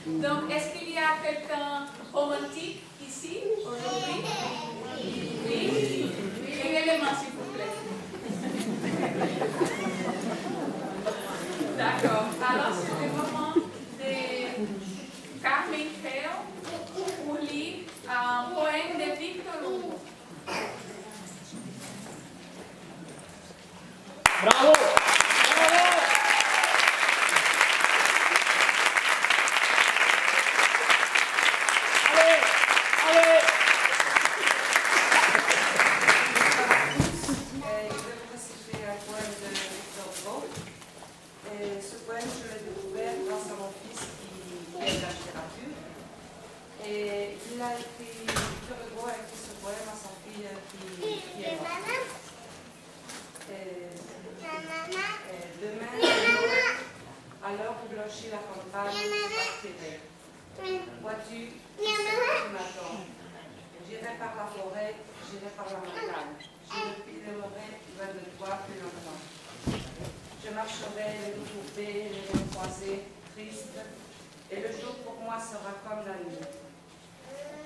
Donc, est-ce qu'il y a quelqu'un romantique ici, aujourd'hui? Oui? Levez les mains, s'il vous plaît. D'accord. Alors, c'est le moment de Carmen Creel pour lire un poème de Victor Hugo. Bravo! Ce poème, je l'ai découvert grâce à mon fils qui aime la littérature. Et il a écrit, Victor Hugo a écrit ce poème à sa fille qui est morte. Demain, à l'heure où blanchit la campagne, je partirai. Vois-tu, c'est ce que tu m'attends. J'irai par la forêt, j'irai par la montagne. Je me pilerai loin de toi plus longtemps. Je marcherai les dos courbés, les mains croisées, triste, et le jour pour moi sera comme la nuit.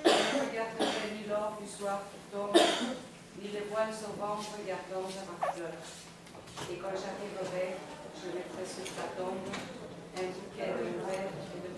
Je ne regarderai ni l'or du soir qui tombe, ni les voiles au vent regardant vers ma fleur. Et quand j'arriverai, je mettrai sur ta tombe un bouquet de verre et de